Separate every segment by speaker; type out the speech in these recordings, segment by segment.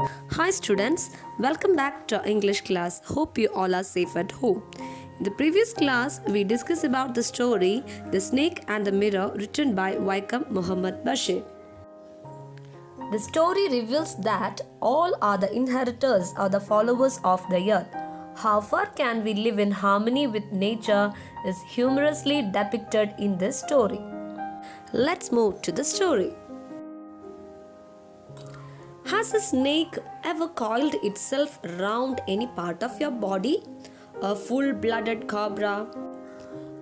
Speaker 1: Hi students, welcome back to our English class. Hope you all are safe at home. In the previous class, we discussed about the story The Snake and the Mirror written by Vaikom Muhammad Bashir. The story reveals that all are the inheritors or the followers of the earth. How far can we live in harmony with nature is humorously depicted in this story. Let's move to the story. Has a snake ever coiled itself round any part of your body? A full-blooded cobra?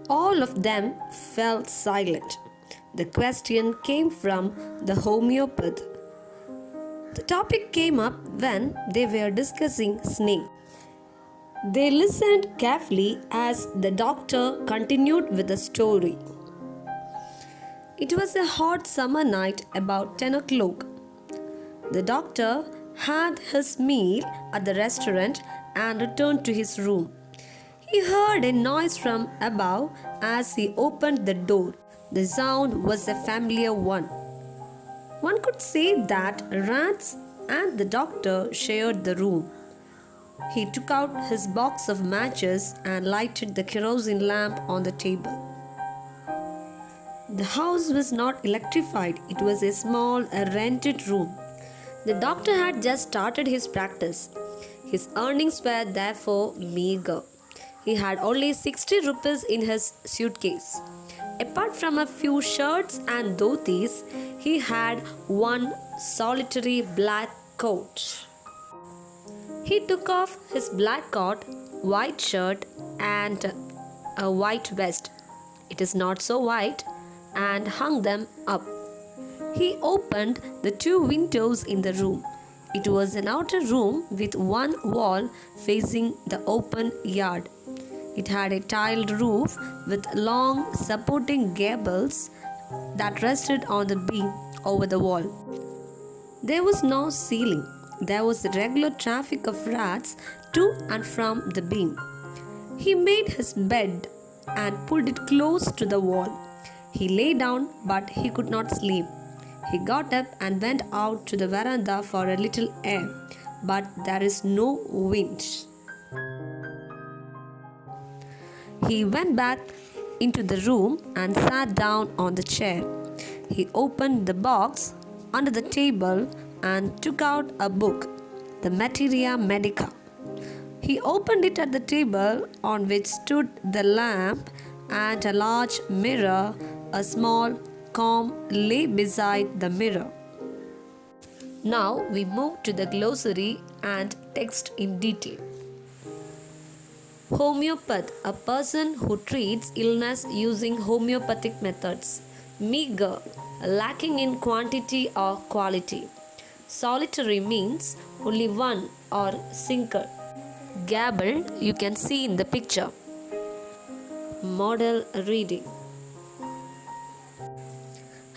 Speaker 1: All of them fell silent. The question came from the homeopath. The topic came up when they were discussing snakes. They listened carefully as the doctor continued with the story. It was a hot summer night about 10 o'clock. The doctor had his meal at the restaurant and returned to his room. He heard a noise from above as he opened the door. The sound was a familiar one. One could say that rats and the doctor shared the room. He took out his box of matches and lighted the kerosene lamp on the table. The house was not electrified. It was a small, rented room. The doctor had just started his practice. His earnings were therefore meager. He had only 60 rupees in his suitcase. Apart from a few shirts and dhotis, he had one solitary black coat. He took off his black coat, white shirt, and a white vest. It is not so white, and hung them up. He opened the two windows in the room. It was an outer room with one wall facing the open yard. It had a tiled roof with long supporting gables that rested on the beam over the wall. There was no ceiling. There was a regular traffic of rats to and from the beam. He made his bed and pulled it close to the wall. He lay down, but he could not sleep. He got up and went out to the veranda for a little air, but there is no wind. He went back into the room and sat down on the chair. He opened the box under the table and took out a book, the Materia Medica. He opened it at the table on which stood the lamp and a large mirror. A small comb lay beside the mirror. Now we move to the glossary and text in detail. Homeopath, a person who treats illness using homeopathic methods. Meager, lacking in quantity or quality. Solitary means only one or single. Gabbled, you can see in the picture. Model reading.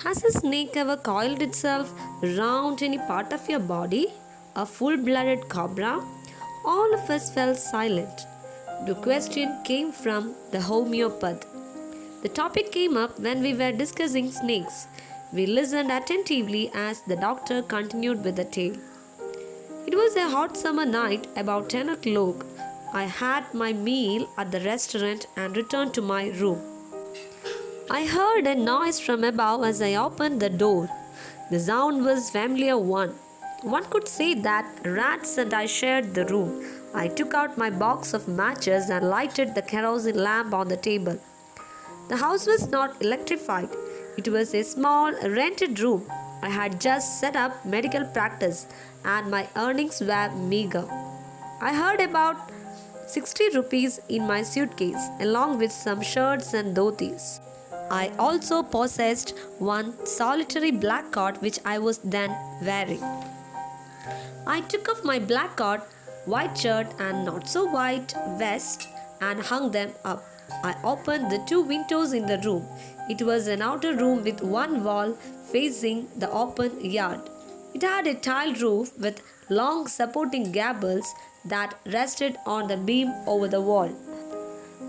Speaker 1: Has a snake ever coiled itself round any part of your body? A full-blooded cobra? All of us fell silent. The question came from the homeopath. The topic came up when we were discussing snakes. We listened attentively as the doctor continued with the tale. It was a hot summer night about 10 o'clock. I had my meal at the restaurant and returned to my room. I heard a noise from above as I opened the door. The sound was familiar one. One could say that rats and I shared the room. I took out my box of matches and lighted the kerosene lamp on the table. The house was not electrified. It was a small, rented room. I had just set up medical practice and my earnings were meager. I heard about 60 rupees in my suitcase along with some shirts and dhotis. I also possessed one solitary black coat which I was then wearing. I took off my black coat, white shirt and not so white vest and hung them up. I opened the two windows in the room. It was an outer room with one wall facing the open yard. It had a tiled roof with long supporting gables that rested on the beam over the wall.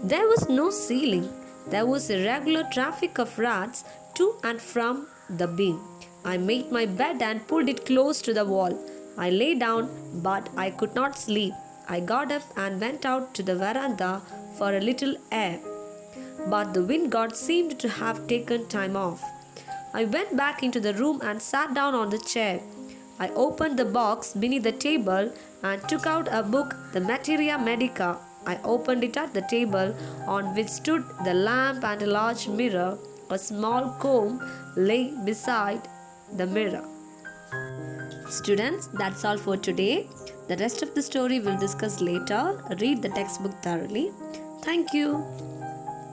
Speaker 1: There was no ceiling. There was a regular traffic of rats to and from the beam. I made my bed and pulled it close to the wall. I lay down, but I could not sleep. I got up and went out to the veranda for a little air. But the wind god seemed to have taken time off. I went back into the room and sat down on the chair. I opened the box beneath the table and took out a book, the Materia Medica. I opened it at the table on which stood the lamp and a large mirror. A small comb lay beside the mirror. Students, that's all for today. The rest of the story we'll discuss later. Read the textbook thoroughly. Thank you.